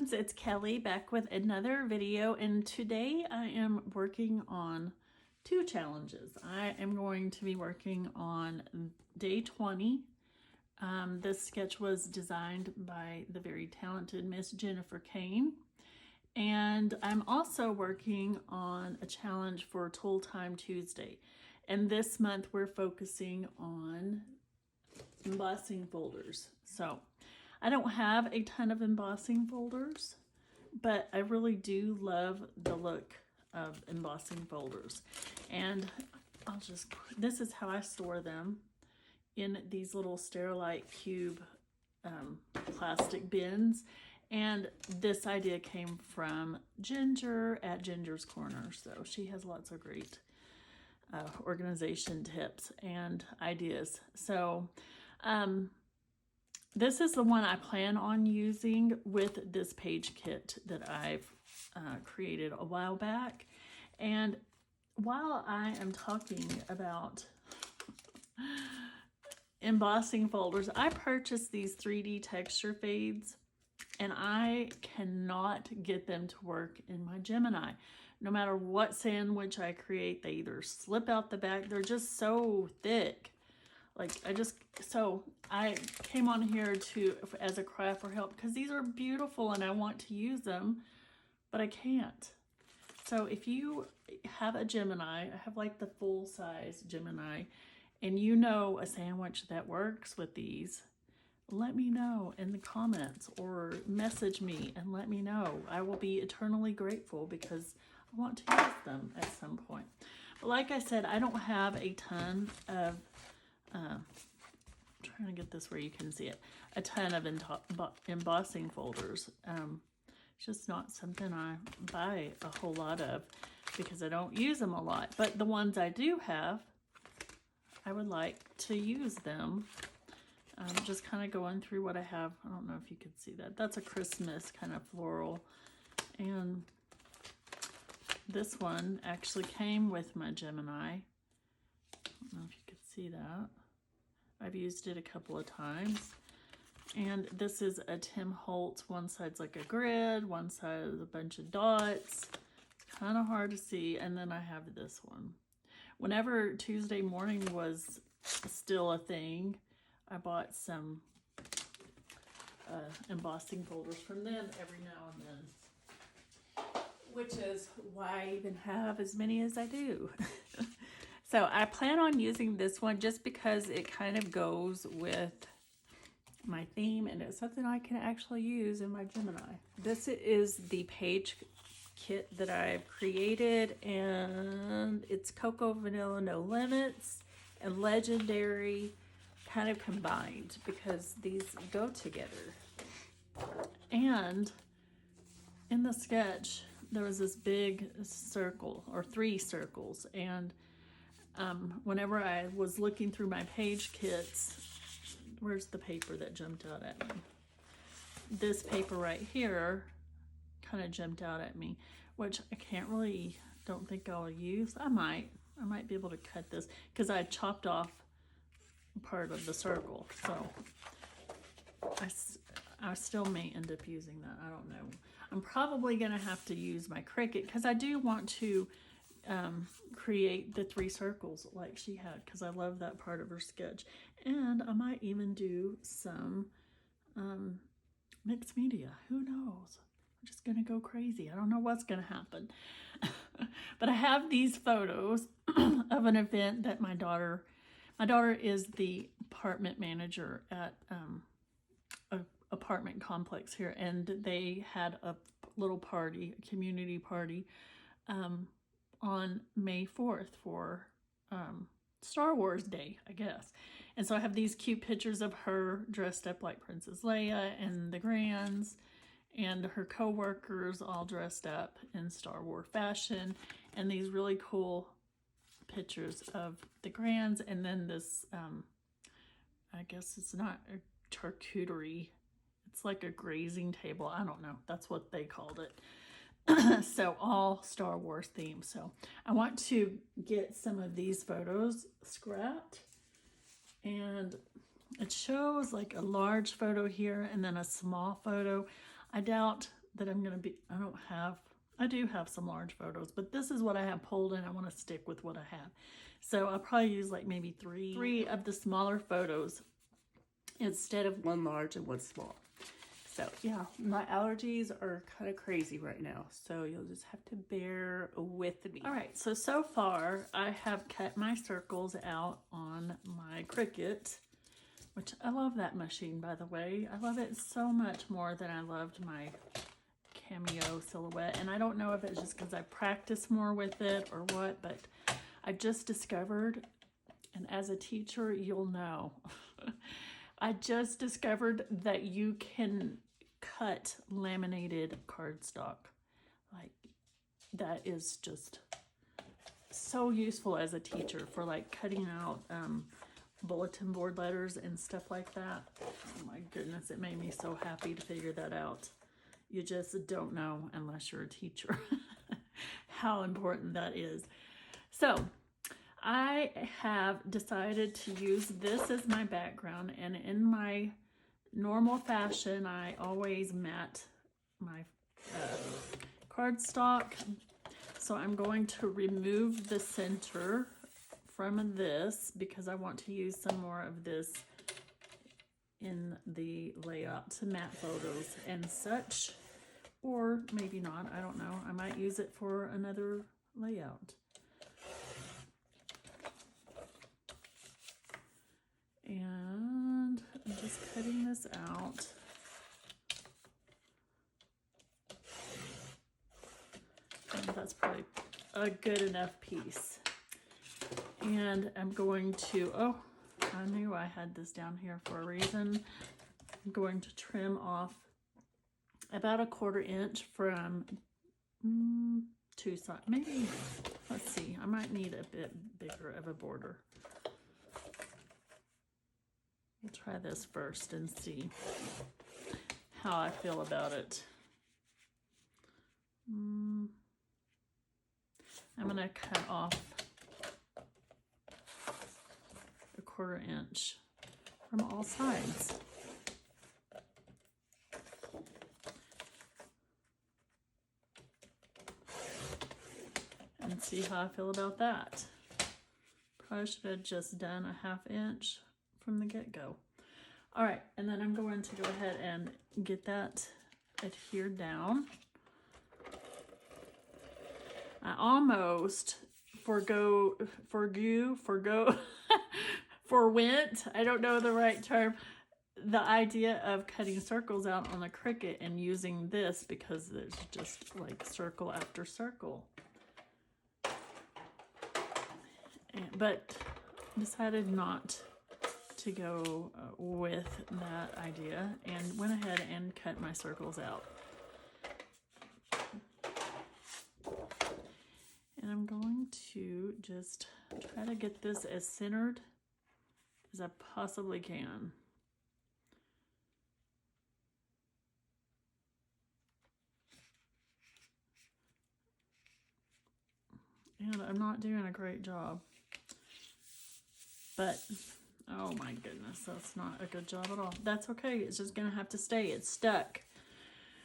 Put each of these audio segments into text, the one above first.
friends, it's Kelly back with another video, and today I am working on two challenges. I am going to be working on day 20. This sketch was designed by the very talented Miss Jennifer Cain, and I'm also working on a challenge for Tool Time Tuesday, and this month we're focusing on embossing folders. So I don't have a ton of embossing folders, but I really do love the look of embossing folders. And this is how I store them, in these little Sterilite cube plastic bins. And this idea came from Ginger at Ginger's Corner. So she has lots of great organization tips and ideas. So this is the one I plan on using with this page kit that I've created a while back. And while I am talking about embossing folders, I purchased these 3D texture fades, and I cannot get them to work in my Gemini. No matter what sandwich I create, they either slip out the back. They're just so thick. Like, so I came on here as a cry for help, because these are beautiful and I want to use them, but I can't. So if you have a Gemini, I have like the full size Gemini, and you know a sandwich that works with these, let me know in the comments or message me and let me know. I will be eternally grateful because I want to use them at some point. But like I said, I don't have a ton of I'm trying to get this where you can see it, a ton of embossing folders. It's just not something I buy a whole lot of because I don't use them a lot. But the ones I do have, I would like to use them. Just kind of going through what I have. I don't know if you could see that. That's a Christmas kind of floral. And this one actually came with my Gemini. I don't know if you could see that. I've used it a couple of times. And this is a Tim Holtz. One side's like a grid, one side is a bunch of dots. Kind of hard to see. And then I have this one. Whenever Tuesday morning was still a thing, I bought some embossing folders from them every now and then, which is why I even have as many as I do. So I plan on using this one just because it kind of goes with my theme and it's something I can actually use in my Gemini. This is the page kit that I've created, and it's Cocoa Vanilla No Limits and Legendary kind of combined because these go together. And in the sketch, there was this big circle, or 3 circles, and whenever I was looking through my page kits, where's the paper that jumped out at me? This paper right here kind of jumped out at me, which I don't think I'll use. I might be able to cut this because I chopped off part of the circle. So I still may end up using that. I don't know. I'm probably going to have to use my Cricut because I do want to create the 3 circles like she had, because I love that part of her sketch. And I might even do some mixed media. Who knows? I'm just gonna go crazy. I don't know what's gonna happen. But I have these photos of an event that my daughter is the apartment manager at a apartment complex here, and they had a little party, a community party, on May 4th for Star Wars Day, I guess. And so I have these cute pictures of her dressed up like Princess Leia and the Grands, and her co-workers all dressed up in Star Wars fashion, and these really cool pictures of the Grands, and then this, I guess it's not a charcuterie, it's like a grazing table. I don't know. That's what they called it. So all Star Wars themed. So I want to get some of these photos scrapped, and it shows like a large photo here and then a small photo. I doubt that I'm going to be, I do have some large photos, but this is what I have pulled and I want to stick with what I have. So I'll probably use like maybe three of the smaller photos instead of one large and one small. So yeah, my allergies are kind of crazy right now, so you'll just have to bear with me. All right, so far I have cut my circles out on my Cricut, which I love that machine, by the way. I love it so much more than I loved my Cameo Silhouette, and I don't know if it's just because I practice more with it or what, but I just discovered, and as a teacher, you'll know, I just discovered that you can cut laminated cardstock. Like, that is just so useful as a teacher for like cutting out bulletin board letters and stuff like that. Oh my goodness, it made me so happy to figure that out. You just don't know unless you're a teacher how important that is. So I have decided to use this as my background, and in my normal fashion, I always mat my cardstock. So I'm going to remove the center from this because I want to use some more of this in the layout to mat photos and such, or maybe not, I don't know. I might use it for another layout. And I'm just cutting this out. And that's probably a good enough piece. And I'm going to, oh, I knew I had this down here for a reason. I'm going to trim off about 1/4 inch from two sides. Maybe, let's see, I might need a bit bigger of a border. We'll try this first and see how I feel about it. I'm going to cut off 1/4 inch from all sides. And see how I feel about that. Probably should have just done 1/2 inch from the get-go. All right, and then I'm going to go ahead and get that adhered down. I almost forwent, I don't know the right term, the idea of cutting circles out on the Cricut and using this because there's just like circle after circle. But decided not to go with that idea and went ahead and cut my circles out. And I'm going to just try to get this as centered as I possibly can. And I'm not doing a great job. But, oh my goodness, that's not a good job at all. That's okay, it's just gonna have to stay, it's stuck.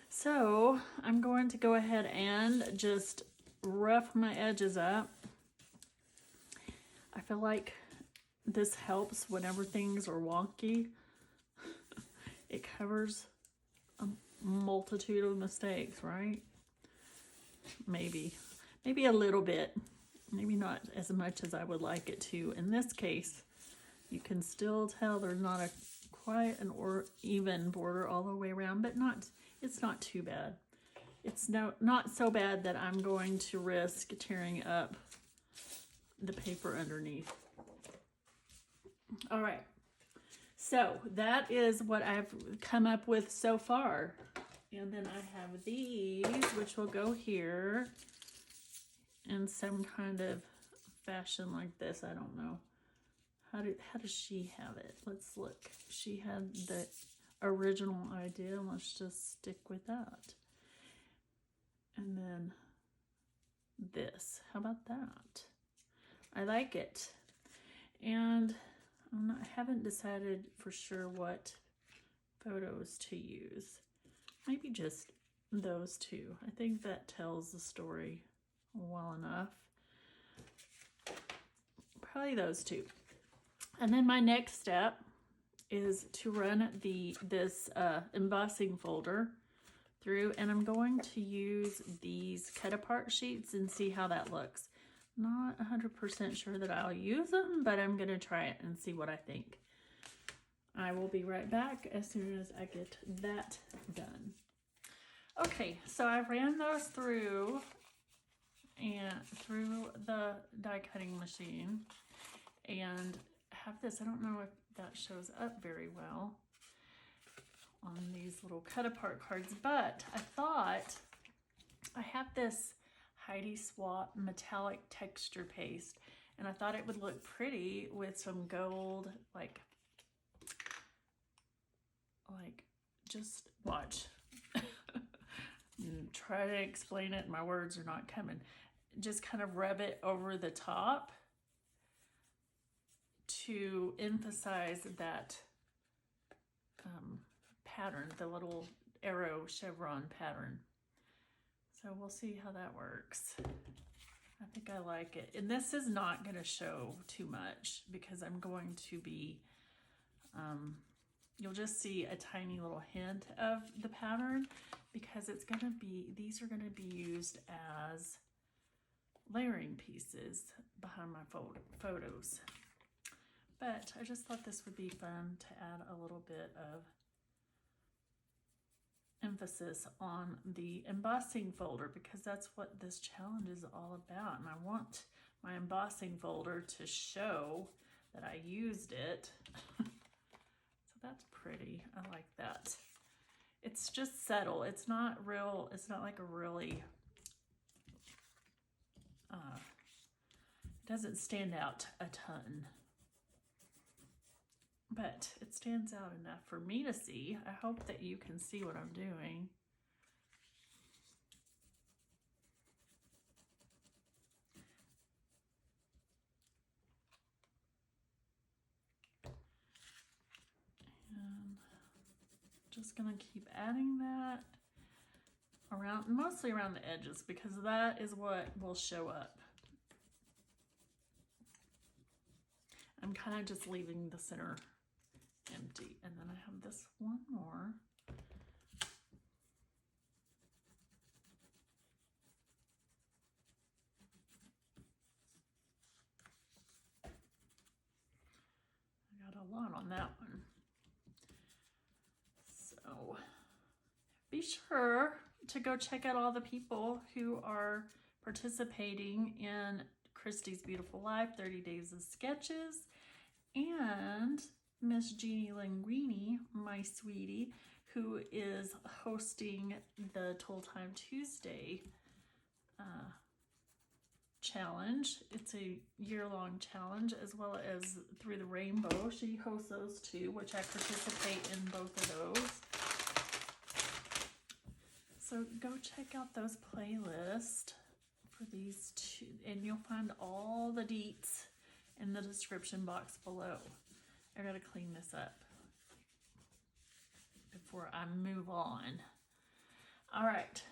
So, I'm going to go ahead and just rough my edges up. I feel like this helps whenever things are wonky. It covers a multitude of mistakes, right? Maybe a little bit. Maybe not as much as I would like it to. In this case, you can still tell there's not a quite an or even border all the way around, but it's not too bad. It's not so bad that I'm going to risk tearing up the paper underneath. All right, so that is what I've come up with so far. And then I have these, which will go here in some kind of fashion like this. I don't know. How does she have it? Let's look. She had the original idea. Let's just stick with that. And then this. How about that? I like it. And I haven't decided for sure what photos to use. Maybe just those two. I think that tells the story well enough. Probably those two. And then my next step is to run this embossing folder through, and I'm going to use these cut apart sheets and see how that looks. Not 100% sure that I'll use them, but I'm gonna try it and see what I think. I will be right back as soon as I get that done. Okay, so I ran those through the die cutting machine, and have this, I don't know if that shows up very well on these little cut apart cards, but I thought I have this Heidi Swap metallic texture paste, and I thought it would look pretty with some gold, like just watch. Try to explain it, my words are not coming. Just kind of rub it over the top to emphasize that pattern, the little arrow chevron pattern. So we'll see how that works. I think I like it. And this is not going to show too much because I'm going to be, you'll just see a tiny little hint of the pattern because it's going to be, these are going to be used as layering pieces behind my photos. But I just thought this would be fun to add a little bit of emphasis on the embossing folder because that's what this challenge is all about. And I want my embossing folder to show that I used it. So that's pretty. I like that. It's just subtle. It's not real. It's not like a really, it doesn't stand out a ton. But it stands out enough for me to see. I hope that you can see what I'm doing. And just gonna keep adding that around, mostly around the edges, because that is what will show up. I'm kind of just leaving the center empty. And then I have this one more. I got a lot on that one. So be sure to go check out all the people who are participating in Christy's Beautiful Life 30 Days of Sketches, and Miss Jeannie Linguini, my sweetie, who is hosting the Toll Time Tuesday challenge. It's a year-long challenge, as well as Through the Rainbow. She hosts those too, which I participate in both of those. So go check out those playlists for these two, and you'll find all the deets in the description box below. I gotta clean this up before I move on. All right,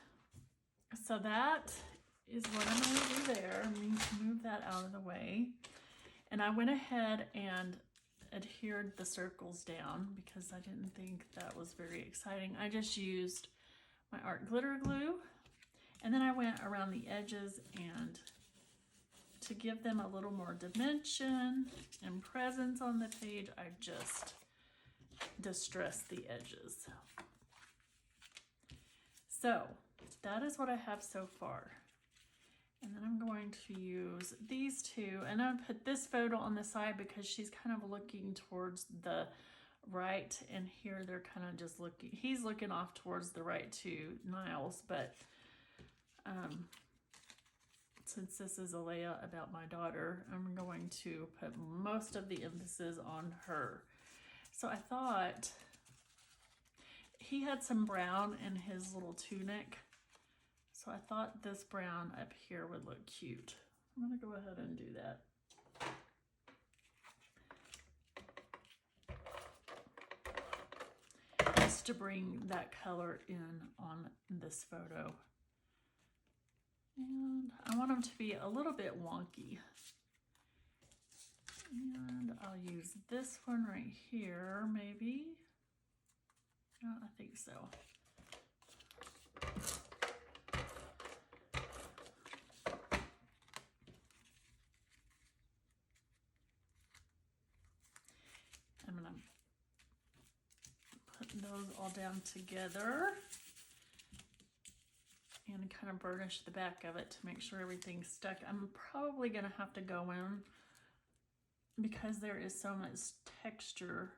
so that is what I'm gonna do there. I'm going to move that out of the way. And I went ahead and adhered the circles down because I didn't think that was very exciting. I just used my art glitter glue, and then I went around the edges, and to give them a little more dimension and presence on the page, I just distressed the edges. So that is what I have so far. And then I'm going to use these two, and I'll put this photo on the side because she's kind of looking towards the right, and here they're kind of just looking, he's looking off towards the right to Niles, but since this is a layout about my daughter, I'm going to put most of the emphasis on her. So I thought he had some brown in his little tunic, so I thought this brown up here would look cute. I'm gonna go ahead and do that. to bring that color in on this photo. And I want them to be a little bit wonky. And I'll use this one right here, maybe. No, I think so. I'm gonna put those all down together and kind of burnish the back of it to make sure everything's stuck. I'm probably gonna have to go in, because there is so much texture,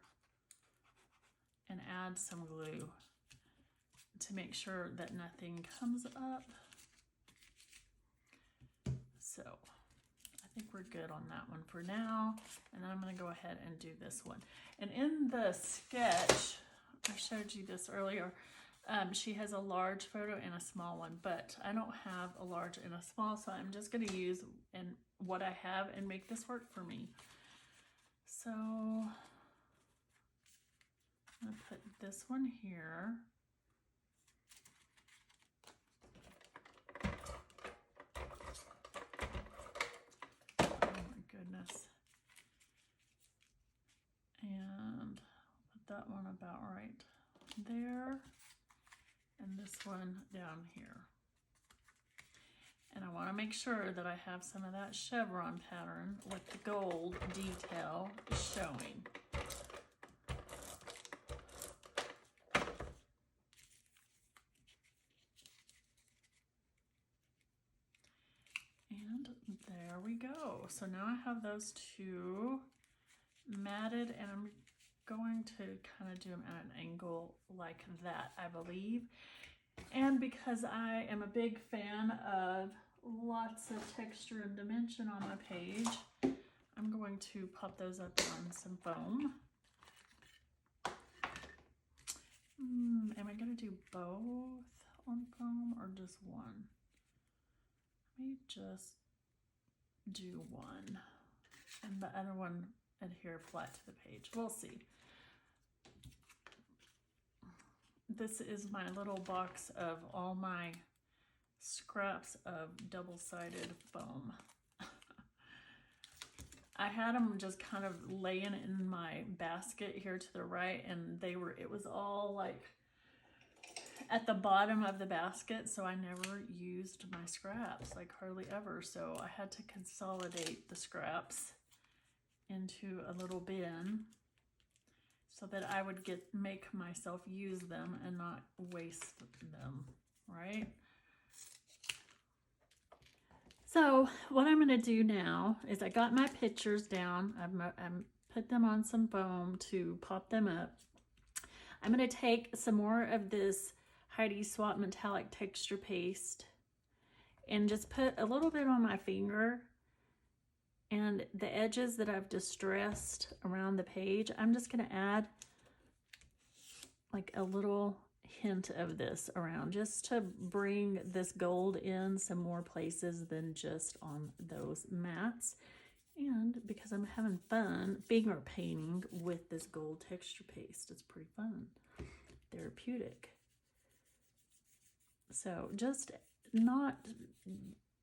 and add some glue to make sure that nothing comes up. So I think we're good on that one for now. And I'm gonna go ahead and do this one. And in the sketch, I showed you this earlier, she has a large photo and a small one, but I don't have a large and a small, so I'm just gonna use what I have and make this work for me. So I'm gonna put this one here. Oh my goodness. And put that one about right there. And this one down here. And I want to make sure that I have some of that chevron pattern with the gold detail showing. And there we go. So now I have those two matted, and I'm going to kind of do them at an angle like that, I believe. And because I am a big fan of lots of texture and dimension on my page, I'm going to pop those up on some foam. Am I going to do both on foam or just one? Let me just do one, and the other one adhere flat to the page. We'll see. This is my little box of all my scraps of double-sided foam. I had them just kind of laying in my basket here to the right, and it was all like at the bottom of the basket, so I never used my scraps, like hardly ever. So I had to consolidate the scraps into a little bin so that I would make myself use them and not waste them, right? So what I'm gonna do now is I got my pictures down. I'm put them on some foam to pop them up. I'm gonna take some more of this Heidi Swapp metallic texture paste and just put a little bit on my finger, and the edges that I've distressed around the page, I'm just gonna add like a little hint of this around, just to bring this gold in some more places than just on those mats. And because I'm having fun finger painting with this gold texture paste, it's pretty fun, therapeutic. So just not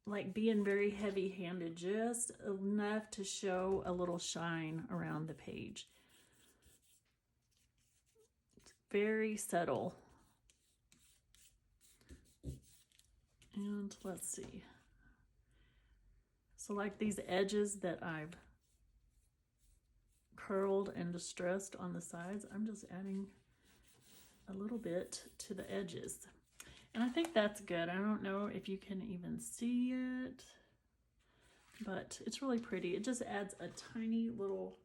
like being very heavy-handed, just enough to show a little shine around the page. It's very subtle. And let's see. So like these edges that I've curled and distressed on the sides, I'm just adding a little bit to the edges. And I think that's good. I don't know if you can even see it, but it's really pretty. It just adds a tiny little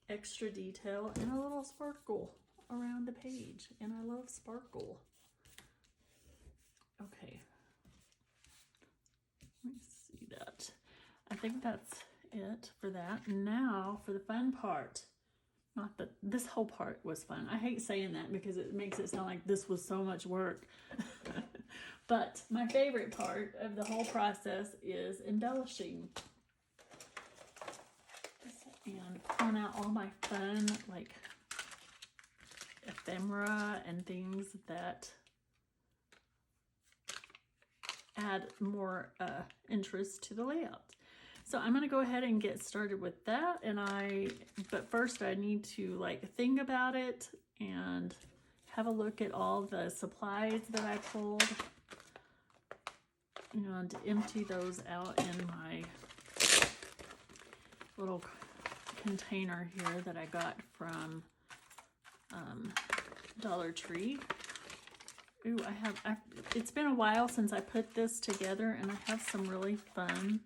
extra detail and a little sparkle around the page. And I love sparkle. Okay. Let me see that. I think that's it for that. Now for the fun part. Not that this whole part was fun. I hate saying that because it makes it sound like this was so much work. But my favorite part of the whole process is embellishing. And pulling out all my fun, like, ephemera and things that add more interest to the layout. So I'm going to go ahead and get started with that. But first I need to like think about it and have a look at all the supplies that I pulled and empty those out in my little container here that I got from Dollar Tree. Ooh, it's been a while since I put this together, and I have some really fun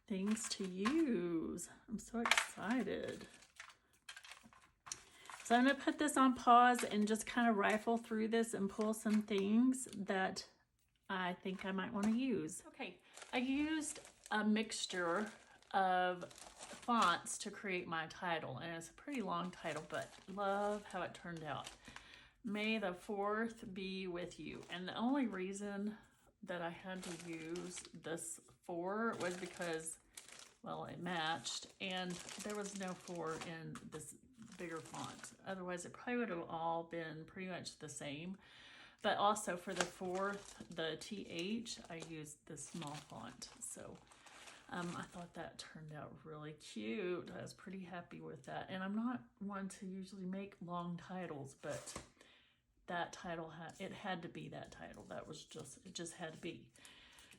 things to use. I'm so excited. So I'm going to put this on pause and just kind of rifle through this and pull some things that I think I might want to use. Okay, I used a mixture of fonts to create my title, and it's a pretty long title, but love how it turned out. May the 4th be with you. And the only reason that I had to use this 4 was because, well, it matched, and there was no 4 in this bigger font. Otherwise, it probably would have all been pretty much the same. But also for the 4th, the TH, I used this small font. So I thought that turned out really cute. I was pretty happy with that. And I'm not one to usually make long titles, but that title had to be that title. It just had to be.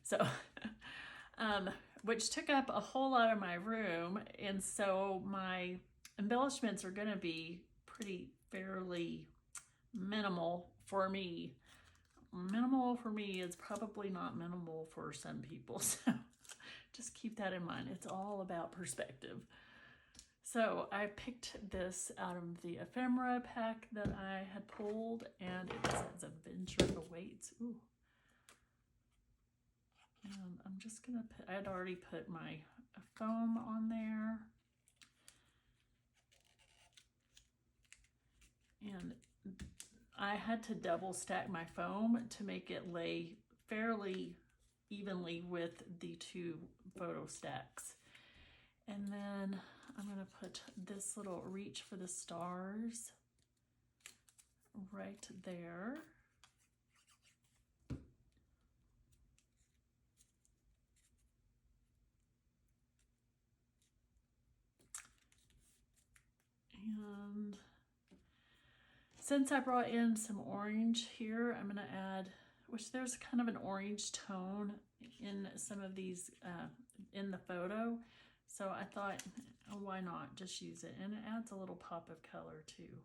So, which took up a whole lot of my room. And so my embellishments are going to be fairly minimal for me. Minimal for me is probably not minimal for some people. So just keep that in mind. It's all about perspective. So I picked this out of the ephemera pack that I had pulled, and it says Adventure Awaits. Ooh. And I'm just gonna I had already put my foam on there. And I had to double stack my foam to make it lay fairly evenly with the 2 photo stacks. And then I'm going to put this little Reach for the Stars right there. And since I brought in some orange here, I'm going to add, which there's kind of an orange tone in some of these in the photo. So I thought, oh, why not just use it? And it adds a little pop of color too.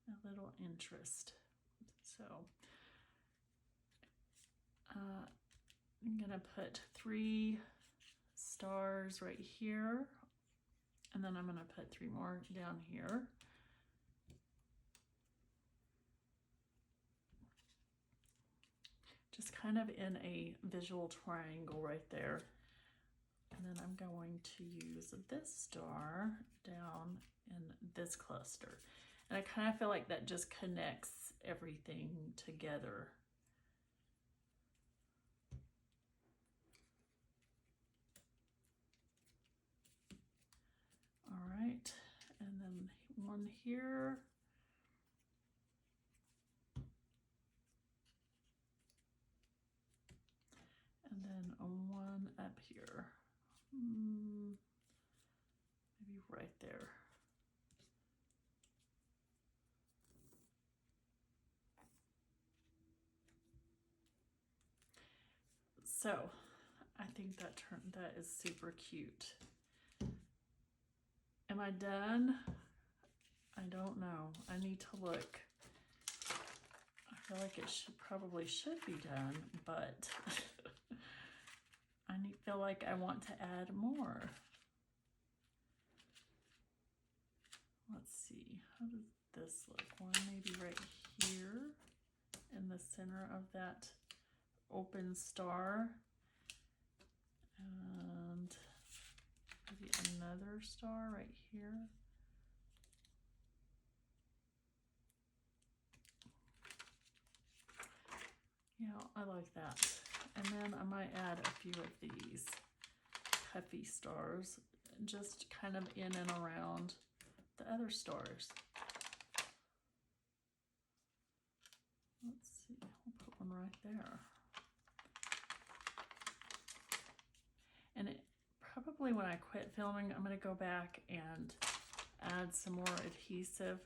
A little interest. So I'm going to put 3 stars right here. And then I'm going to put 3 more down here. Just kind of in a visual triangle right there. And then I'm going to use this star down in this cluster. And I kind of feel like that just connects everything together. All right, and then one here. And then one up here. Maybe right there. So I think that is super cute. Am I done? I don't know. I need to look. I feel like it probably should be done, but I feel like I want to add more. Let's see, how does this look? One maybe right here in the center of that open star. And maybe another star right here. Yeah, I like that. And then I might add a few of these puffy stars, just kind of in and around the other stars. see, we'll put one right there. And probably when I quit filming, I'm going to go back and add some more adhesive.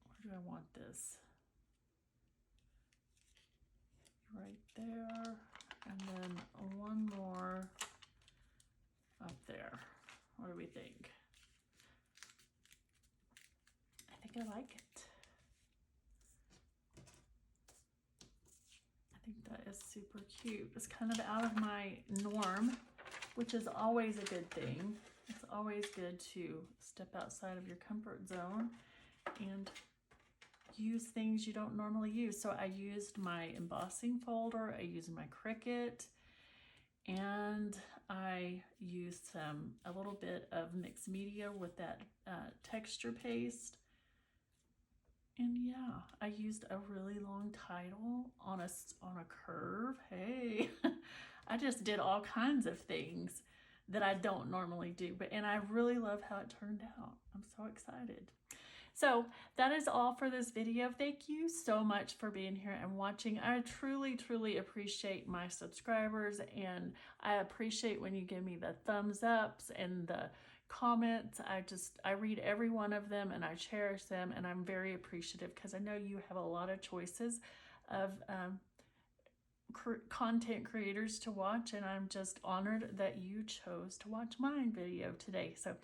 Where do I want this? Right there, and then one more up there. What do we think? I think I like it. I think that is super cute. It's kind of out of my norm, which is always a good thing. It's always good to step outside of your comfort zone and use things you don't normally use. So I used my embossing folder, I used my Cricut, and I used a little bit of mixed media with that texture paste. And yeah, I used a really long title on a curve. Hey, I just did all kinds of things that I don't normally do, and I really love how it turned out. I'm so excited. So that is all for this video. Thank you so much for being here and watching. I truly, truly appreciate my subscribers, and I appreciate when you give me the thumbs ups and the comments. I read every one of them and I cherish them, and I'm very appreciative because I know you have a lot of choices of content creators to watch, and I'm just honored that you chose to watch my video today. So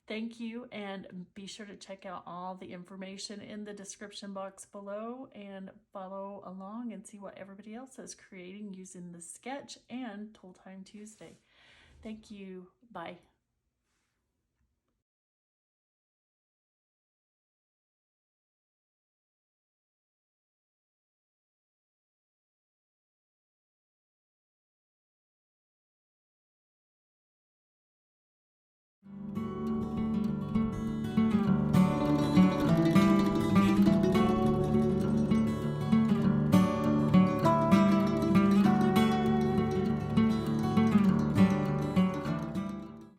thank you, and be sure to check out all the information in the description box below and follow along and see what everybody else is creating using the sketch and Tool Time Tuesday. Thank you. Bye.